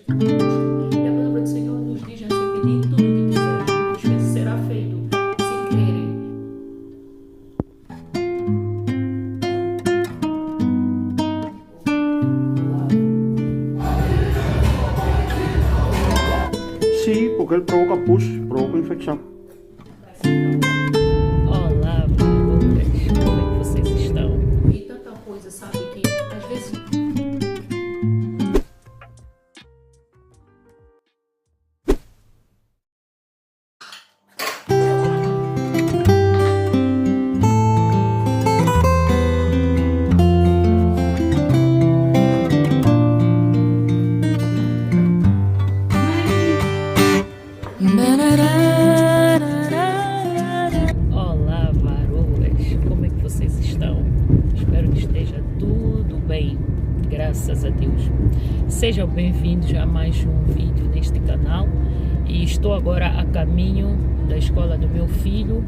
E a palavra do Senhor nos diz assim: pedir tudo o que quiser, será feito, se crerem. Sí, porque él provoca pus, provoca infección. Olá, marolas, como é que vocês estão? E tanta coisa, sabe, que às vezes Olá, marolas, como é que vocês estão? Espero que esteja tudo bem, graças a Deus. Sejam bem-vindos a mais um vídeo neste canal. E estou agora a caminho da escola do meu filho.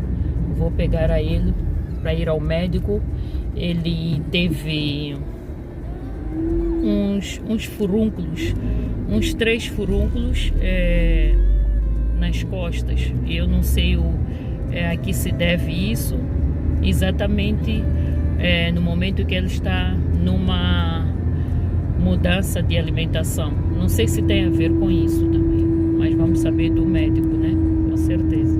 Vou pegar a ele para ir ao médico. Ele teve uns furúnculos, uns 3 furúnculos nas costas. Eu não sei a que se deve isso exatamente, no momento que ele está numa mudança de alimentação. Não sei se tem a ver com isso também, mas vamos saber do médico, né? Com certeza.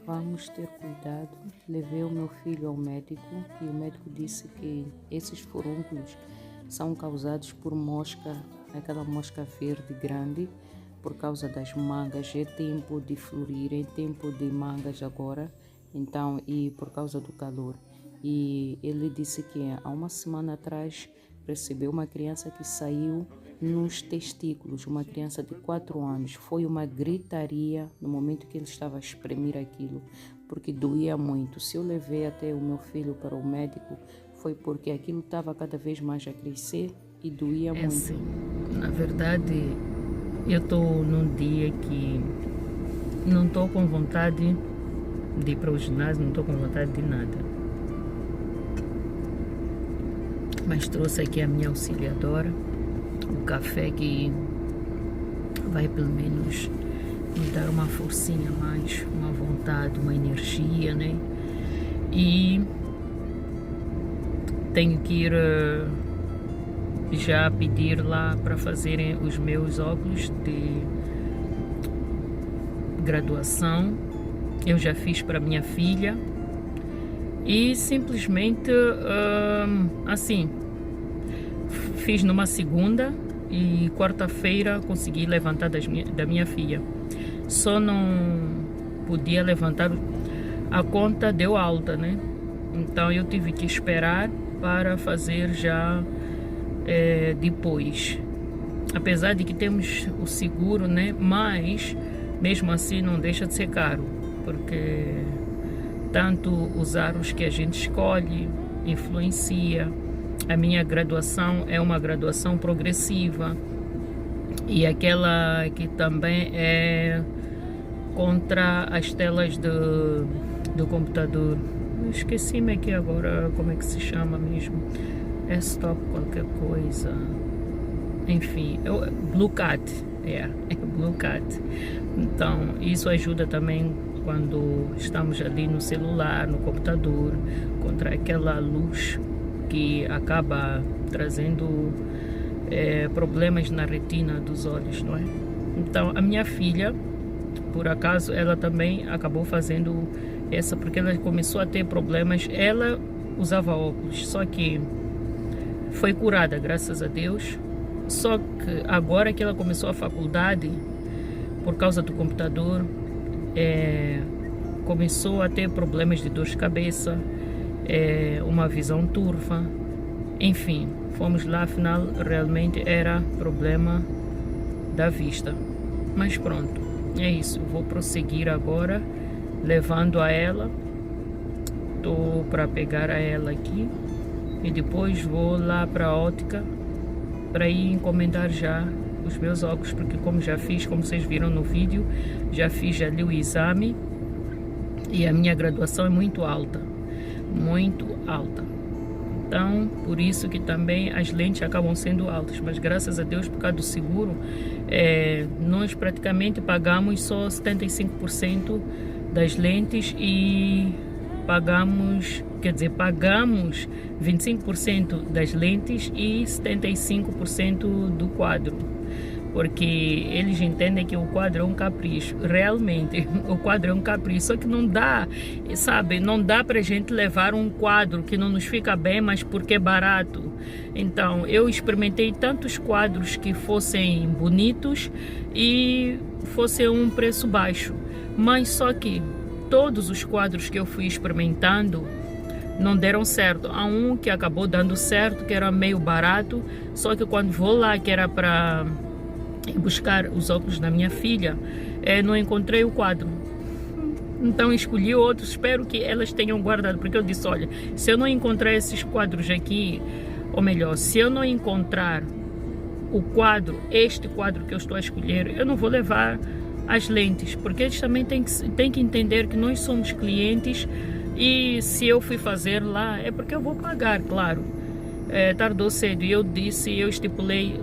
Vamos ter cuidado. Levei o meu filho ao médico e o médico disse que esses furúnculos são causados por mosca, aquela mosca verde grande, por causa das mangas. É tempo de florir, é tempo de mangas agora, então, e por causa do calor. E ele disse que há uma semana atrás recebeu uma criança que saiu nos testículos, uma criança de 4 anos. Foi uma gritaria no momento que ele estava a espremer aquilo, porque doía muito. Se eu levei até o meu filho para o médico, foi porque aquilo estava cada vez mais a crescer e doía muito. Assim, na verdade, eu estou num dia que não estou com vontade de ir para o ginásio, não estou com vontade de nada. Mas trouxe aqui a minha auxiliadora, o café que vai pelo menos me dar uma forcinha a mais, uma vontade, uma energia, né? E tenho que ir já pedir lá para fazerem os meus óculos de graduação. Eu já fiz para minha filha e simplesmente assim, fiz numa segunda e quarta-feira consegui levantar da minha filha. Só não podia levantar, a conta deu alta, né? Então eu tive que esperar para fazer já depois. Apesar de que temos o seguro, né? Mas mesmo assim não deixa de ser caro, porque tanto os aros que a gente escolhe influencia. A minha graduação é uma graduação progressiva e aquela que também é contra as telas do computador. Esqueci-me aqui agora como é que se chama mesmo. É stop qualquer coisa. Enfim, Blue Cat. É Blue Cat. Então, isso ajuda também quando estamos ali no celular, no computador, contra aquela luz que acaba trazendo problemas na retina dos olhos, não é? Então, a minha filha, por acaso, ela também acabou fazendo essa, porque ela começou a ter problemas. Ela usava óculos, só que foi curada, graças a Deus. Só que agora que ela começou a faculdade, por causa do computador, começou a ter problemas de dor de cabeça, uma visão turva. Enfim, fomos lá, afinal realmente era problema da vista. Mas pronto, é isso. Vou prosseguir agora levando a ela. Estou para pegar a ela aqui e depois vou lá para a ótica para ir encomendar já os meus óculos, porque como já fiz, como vocês viram no vídeo, já fiz ali o exame e a minha graduação é muito alta, muito alta. Então, por isso que também as lentes acabam sendo altas. Mas graças a Deus, por causa do seguro, nós praticamente pagamos só 75% das lentes e pagamos 25% das lentes e 75% do quadro. Porque eles entendem que o quadro é um capricho. Realmente, o quadro é um capricho. Só que não dá, sabe? Não dá pra gente levar um quadro que não nos fica bem, mas porque é barato. Então, eu experimentei tantos quadros que fossem bonitos e fossem um preço baixo. Mas só que todos os quadros que eu fui experimentando não deram certo. Há um que acabou dando certo, que era meio barato. Só que quando vou lá, que era para buscar os óculos da minha filha, não encontrei o quadro. Então escolhi outros, espero que elas tenham guardado, porque eu disse, olha, se eu não encontrar esses quadros aqui, ou melhor, se eu não encontrar o quadro, este quadro que eu estou a escolher, eu não vou levar as lentes, porque eles também têm que entender que nós somos clientes e se eu fui fazer lá, é porque eu vou pagar, claro. Tardou ou cedo, e eu estipulei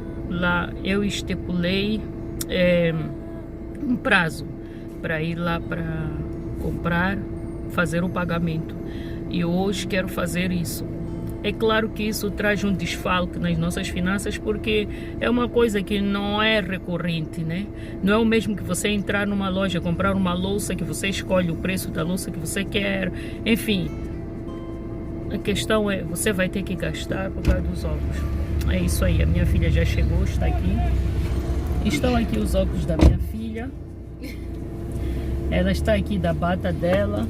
um prazo para ir lá para comprar, fazer o pagamento. E hoje quero fazer isso. É claro que isso traz um desfalque nas nossas finanças, porque é uma coisa que não é recorrente, né? Não é o mesmo que você entrar numa loja, comprar uma louça que você escolhe o preço da louça que você quer, enfim. A questão é, você vai ter que gastar por causa dos óculos. É isso aí, a minha filha já chegou, está aqui. Estão aqui os óculos da minha filha. Ela está aqui da bata dela.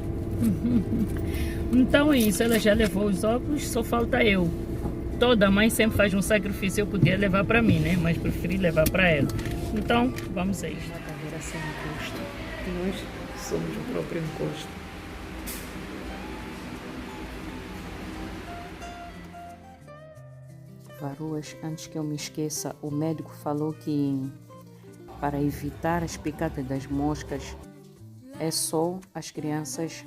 Então é isso, ela já levou os óculos, só falta eu. Toda mãe sempre faz um sacrifício, eu podia levar para mim, né? Mas preferi levar para ela. Então, vamos aí. Matadeira sem encosto. Nós somos o próprio encosto. Varoas, antes que eu me esqueça, o médico falou que para evitar as picadas das moscas é só as crianças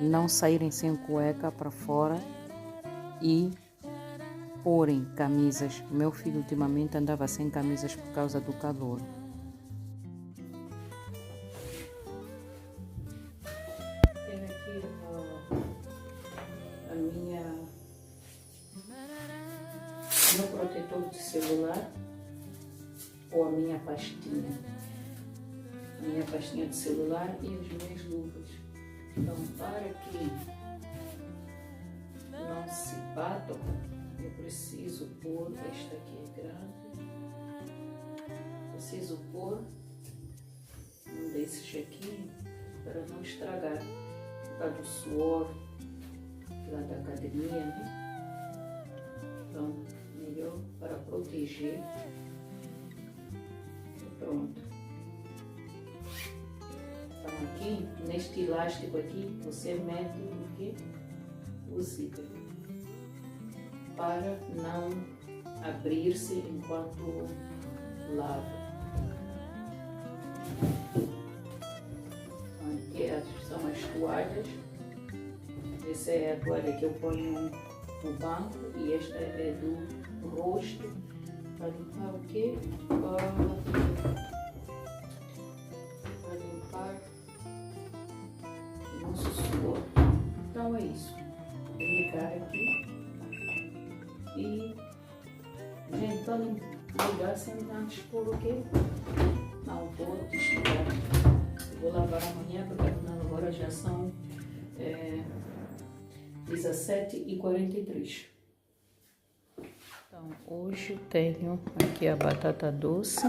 não saírem sem cueca para fora e porem camisas. Meu filho ultimamente andava sem camisas por causa do calor. Tenho aqui meu protetor de celular ou a minha pastinha. A minha pastinha de celular e as minhas luvas. Então, para que não se batam, eu preciso pôr, esta aqui é grande, preciso pôr um desses aqui para não estragar, por causa do suor lá da academia, né? Então, melhor para proteger. Pronto. Então aqui, neste elástico aqui, você mete o que? O zíper. Para não abrir-se enquanto lava. Aqui são as toalhas. Essa é a toalha que eu ponho no banco e esta é do rosto. Para limpar o quê? Para limpar o nosso suor. Então é isso. Vou ligar aqui. E, gente, para ligar sempre antes por o quê? Não vou desligar. Vou lavar amanhã, porque afinal agora já são 17h43. Então, hoje tenho aqui a batata doce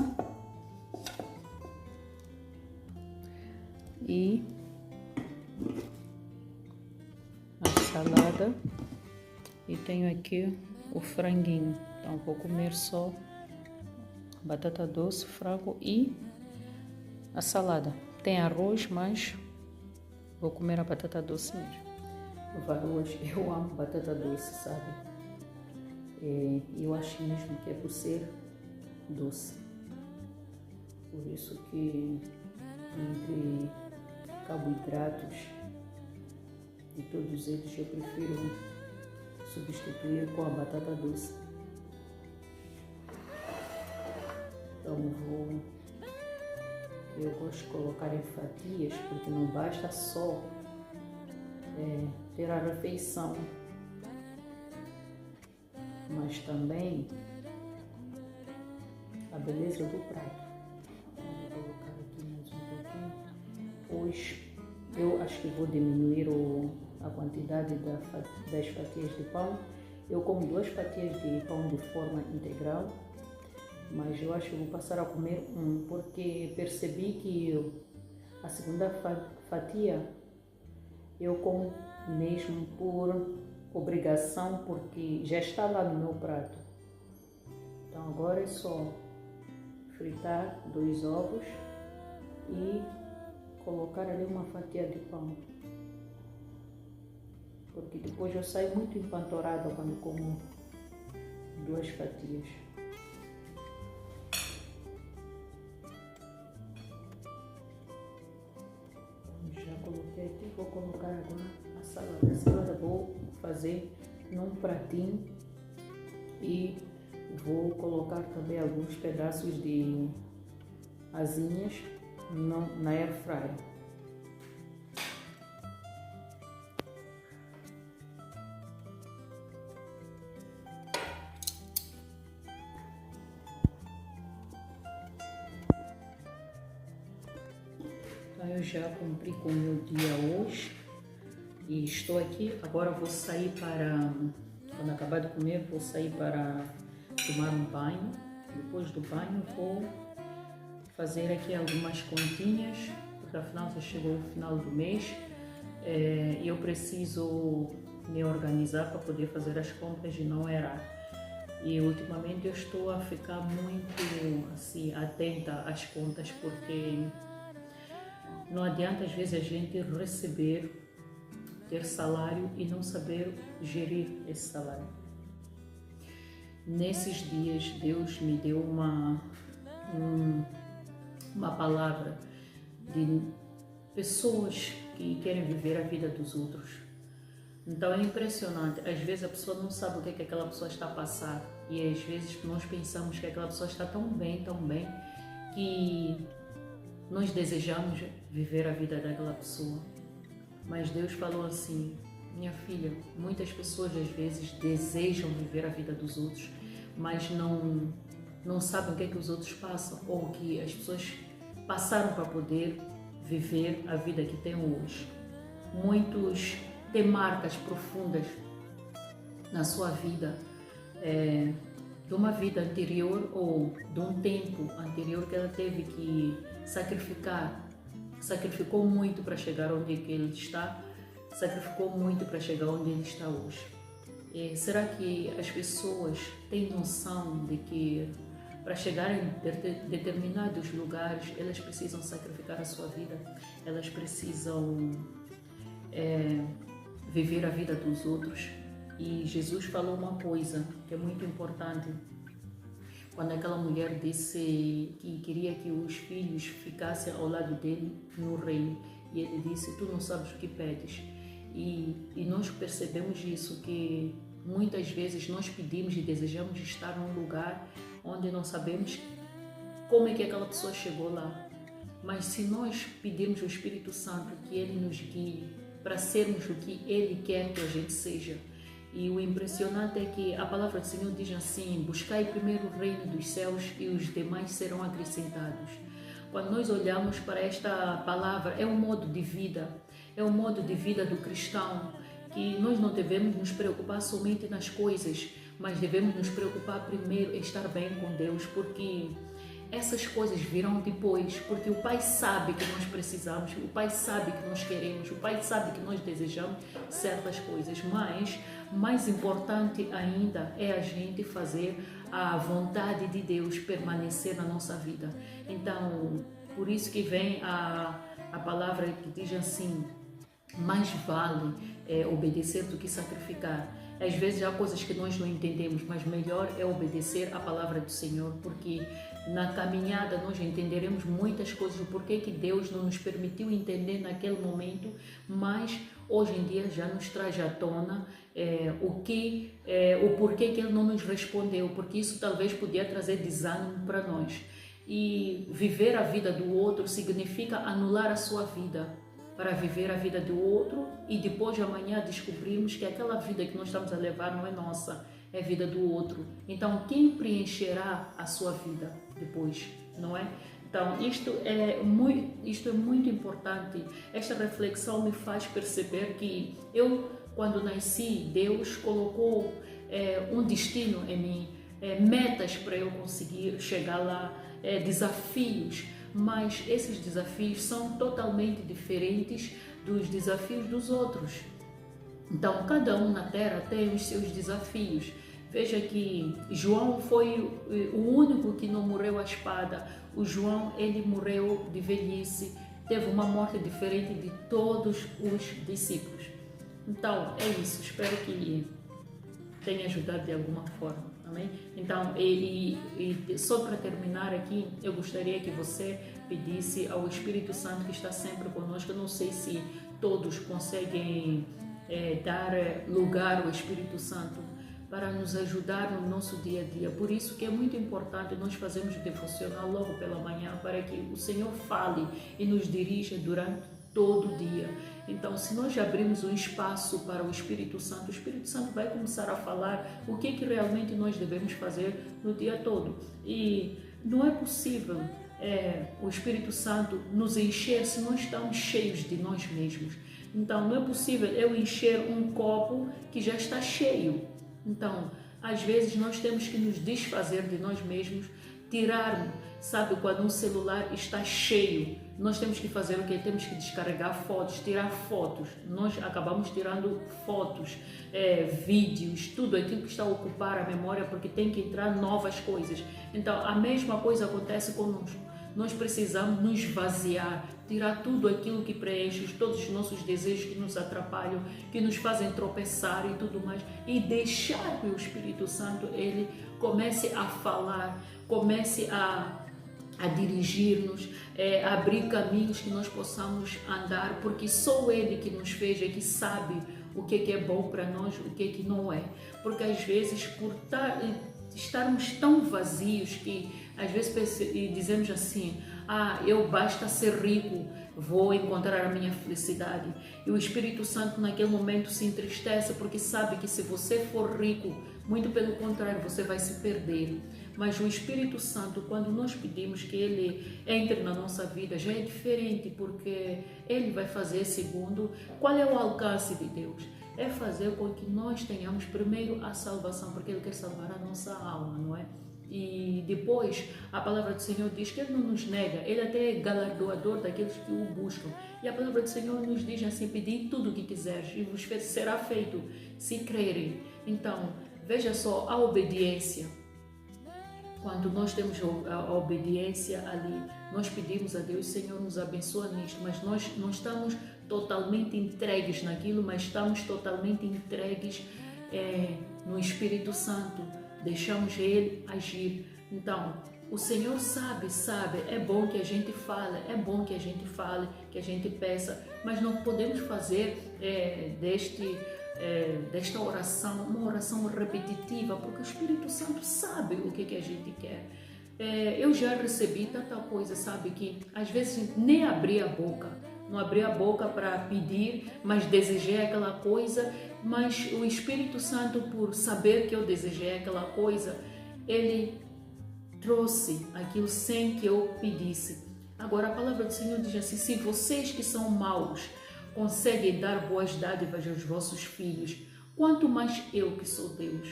e a salada e tenho aqui o franguinho. Então, vou comer só batata doce, frango e a salada. Tem arroz, mas vou comer a batata doce mesmo. Hoje eu amo batata doce, sabe? Eu acho mesmo que é por ser doce. Por isso que entre carboidratos e todos eles eu prefiro substituir com a batata doce. Então eu gosto de colocar em fatias, porque não basta só ter a refeição, mas também a beleza do prato. Vou colocar aqui mais um pouquinho. Hoje eu acho que vou diminuir a quantidade das fatias de pão. Eu como 2 fatias de pão de forma integral, mas eu acho que vou passar a comer porque percebi que a segunda fatia eu como mesmo por obrigação, porque já está lá no meu prato. Então agora é só fritar 2 ovos e colocar ali uma fatia de pão, porque depois eu saio muito empanturada quando como 2 fatias. Já coloquei aqui, vou colocar agora a salada. A salada vou fazer num pratinho e vou colocar também alguns pedaços de asinhas na air fryer. Então eu já cumpri com o meu dia hoje e estou aqui. Agora vou sair quando acabar de comer, vou sair para tomar um banho. Depois do banho vou fazer aqui algumas continhas, porque afinal já chegou o final do mês e eu preciso me organizar para poder fazer as compras e não errar. E ultimamente eu estou a ficar muito assim atenta às contas, porque não adianta às vezes a gente ter salário e não saber gerir esse salário. Nesses dias Deus me deu uma palavra de pessoas que querem viver a vida dos outros. Então é impressionante, às vezes a pessoa não sabe o que aquela pessoa está a passar e às vezes nós pensamos que aquela pessoa está tão bem, que nós desejamos viver a vida daquela pessoa. Mas Deus falou assim: minha filha, muitas pessoas às vezes desejam viver a vida dos outros, mas não sabem o que é que os outros passam ou o que as pessoas passaram para poder viver a vida que têm hoje. Muitos têm marcas profundas na sua vida, de uma vida anterior ou de um tempo anterior que ela teve que sacrificou muito para chegar onde ele está, sacrificou muito para chegar onde ele está hoje. Será que as pessoas têm noção de que para chegar em determinados lugares elas precisam sacrificar a sua vida, elas precisam viver a vida dos outros? E Jesus falou uma coisa que é muito importante. Quando aquela mulher disse que queria que os filhos ficassem ao lado dele no reino, e ele disse: tu não sabes o que pedes. E nós percebemos isso, que muitas vezes nós pedimos e desejamos estar num lugar onde não sabemos como é que aquela pessoa chegou lá. Mas se nós pedirmos ao Espírito Santo que ele nos guie para sermos o que ele quer que a gente seja. E o impressionante é que a palavra do Senhor diz assim: buscai primeiro o reino dos céus e os demais serão acrescentados. Quando nós olhamos para esta palavra, é um modo de vida, é o modo de vida do cristão, que nós não devemos nos preocupar somente nas coisas, mas devemos nos preocupar primeiro em estar bem com Deus, porque essas coisas virão depois, porque o Pai sabe que nós precisamos, o Pai sabe que nós queremos, o Pai sabe que nós desejamos certas coisas, mas mais importante ainda é a gente fazer a vontade de Deus permanecer na nossa vida. Então, por isso que vem a palavra que diz assim: mais vale obedecer do que sacrificar. Às vezes há coisas que nós não entendemos, mas melhor é obedecer à palavra do Senhor, porque na caminhada nós entenderemos muitas coisas, o porquê que Deus não nos permitiu entender naquele momento, mas hoje em dia já nos traz à tona o porquê que Ele não nos respondeu, porque isso talvez podia trazer desânimo para nós. E viver a vida do outro significa anular a sua vida, para viver a vida do outro e depois de amanhã descobrirmos que aquela vida que nós estamos a levar não é nossa, é vida do outro. Então, quem preencherá a sua vida depois, não é? Então, isto é muito importante. Esta reflexão me faz perceber que eu, quando nasci, Deus colocou um destino em mim, metas para eu conseguir chegar lá, desafios, mas esses desafios são totalmente diferentes dos desafios dos outros. Então, cada um na Terra tem os seus desafios. Veja que João foi o único que não morreu à espada. O João, ele morreu de velhice, teve uma morte diferente de todos os discípulos. Então, é isso. Espero que tenha ajudado de alguma forma. Amém? Então, só para terminar aqui, eu gostaria que você pedisse ao Espírito Santo que está sempre conosco. Eu não sei se todos conseguem dar lugar ao Espírito Santo para nos ajudar no nosso dia a dia. Por isso que é muito importante nós fazermos o devocional logo pela manhã, para que o Senhor fale e nos dirija durante todo o dia. Então, se nós abrirmos um espaço para o Espírito Santo vai começar a falar o que realmente nós devemos fazer no dia todo. E não é possível o Espírito Santo nos encher se nós estamos cheios de nós mesmos. Então, não é possível eu encher um copo que já está cheio. Então, às vezes nós temos que nos desfazer de nós mesmos, tirarmos, sabe, quando um celular está cheio, nós temos que fazer o quê? Temos que descarregar fotos, tirar fotos. Nós acabamos tirando fotos, vídeos, tudo aquilo que está a ocupar a memória, porque tem que entrar novas coisas. Então, a mesma coisa acontece conosco. Nós precisamos nos esvaziar, tirar tudo aquilo que preenche, todos os nossos desejos que nos atrapalham, que nos fazem tropeçar e tudo mais, e deixar que o Espírito Santo, ele comece a falar, comece a dirigir-nos, abrir caminhos que nós possamos andar, porque só Ele que nos fez é que sabe o que é bom para nós, o que não é. Porque às vezes, por estarmos tão vazios que às vezes dizemos assim, eu basta ser rico, vou encontrar a minha felicidade. E o Espírito Santo naquele momento se entristece, porque sabe que se você for rico, muito pelo contrário, você vai se perder. Mas o Espírito Santo, quando nós pedimos que Ele entre na nossa vida, já é diferente, porque Ele vai fazer segundo. Qual é o alcance de Deus? É fazer com que nós tenhamos primeiro a salvação, porque Ele quer salvar a nossa alma, não é? E depois a palavra do Senhor diz que Ele não nos nega, Ele até é galardoador daqueles que o buscam. E a palavra do Senhor nos diz assim, pedi tudo o que quiseres e vos será feito, se crerem. Então, veja só a obediência. Quando nós temos a obediência ali, nós pedimos a Deus, Senhor, nos abençoa nisto, mas nós não estamos totalmente entregues naquilo, mas estamos totalmente entregues no Espírito Santo, deixamos Ele agir. Então, o Senhor sabe, é bom que a gente fale, que a gente peça, mas não podemos fazer desta oração uma oração repetitiva, porque o Espírito Santo sabe o que a gente quer. Eu já recebi tanta coisa, sabe, que às vezes nem abri a boca, não abri a boca para pedir, mas desejei aquela coisa, mas o Espírito Santo, por saber que eu desejei aquela coisa, Ele trouxe aquilo sem que eu pedisse. Agora a palavra do Senhor diz assim, se vocês que são maus conseguem dar boas dádivas aos vossos filhos, quanto mais eu que sou Deus.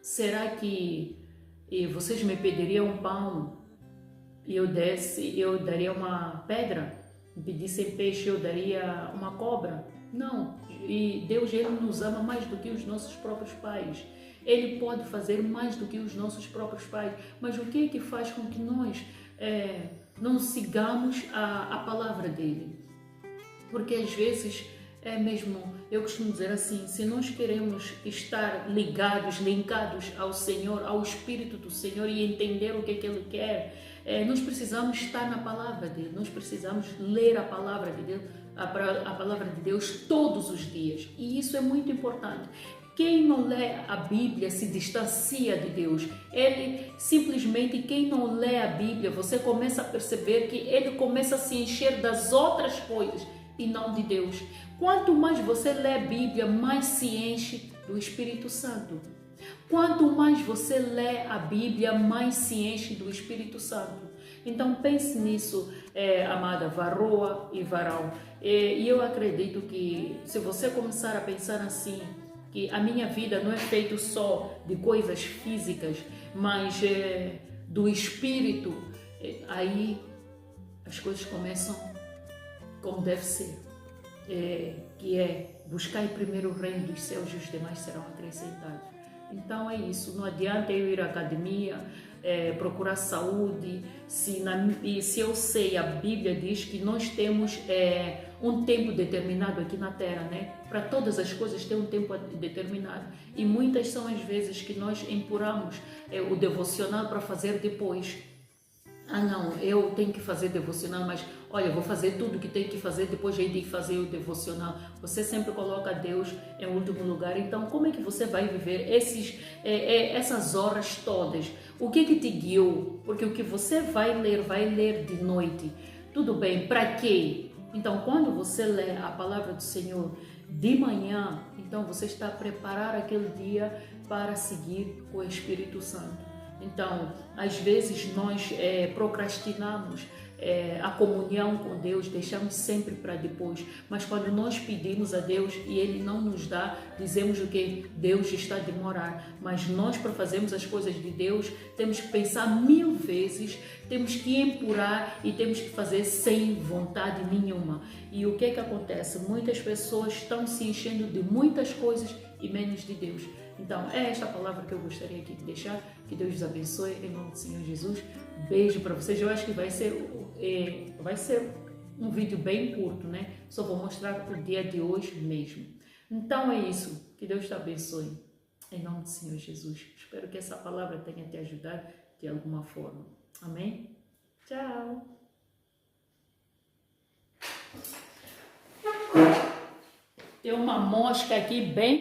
Será que vocês me pediriam um pão e eu daria uma pedra? Me pedissem peixe, eu daria uma cobra? Não. E Deus, Ele nos ama mais do que os nossos próprios pais. Ele pode fazer mais do que os nossos próprios pais. Mas o que é que faz com que nós não sigamos a palavra dele? Porque às vezes É mesmo, eu costumo dizer assim, se nós queremos estar linkados ao Senhor, ao Espírito do Senhor e entender o que Ele quer, nós precisamos estar na palavra dele, nós precisamos ler a palavra de Deus, a palavra de Deus todos os dias, e isso é muito importante. Quem não lê a Bíblia se distancia de Deus. Ele simplesmente, quem não lê a Bíblia, você começa a perceber que ele começa a se encher das outras coisas e não de Deus. Quanto mais você lê a Bíblia, mais se enche do Espírito Santo. Quanto mais você lê a Bíblia, mais se enche do Espírito Santo. Então pense nisso, amada varoa e varal. E eu acredito que se você começar a pensar assim, que a minha vida não é feita só de coisas físicas, mas do Espírito, aí as coisas começam como deve ser, que é buscar primeiro o reino dos céus e os demais serão acrescentados. Então é isso, não adianta eu ir à academia, procurar saúde, se eu sei, a Bíblia diz que nós temos um tempo determinado aqui na Terra, né? Para todas as coisas tem um tempo determinado, e muitas são as vezes que nós empurramos o devocional para fazer depois. Não, eu tenho que fazer devocional, mas olha, eu vou fazer tudo que tenho que fazer, depois de fazer o devocional. Você sempre coloca Deus em último lugar, então como é que você vai viver essas horas todas? O que te guiou? Porque o que você vai ler de noite. Tudo bem, para quê? Então, quando você lê a palavra do Senhor de manhã, então você está a preparar aquele dia para seguir o Espírito Santo. Então, às vezes nós procrastinamos a comunhão com Deus, deixamos sempre para depois. Mas quando nós pedimos a Deus e Ele não nos dá, dizemos o que Deus está a demorar. Mas nós, para fazermos as coisas de Deus, temos que pensar 1000 vezes, temos que empurrar e temos que fazer sem vontade nenhuma. E o que acontece? Muitas pessoas estão se enchendo de muitas coisas e menos de Deus. Então, é esta palavra que eu gostaria aqui de deixar. Que Deus os abençoe, em nome do Senhor Jesus. Beijo para vocês. Eu acho que vai ser um vídeo bem curto, né? Só vou mostrar o dia de hoje mesmo. Então, é isso. Que Deus te abençoe, em nome do Senhor Jesus. Espero que essa palavra tenha te ajudado de alguma forma. Amém? Tchau! Tem uma mosca aqui bem...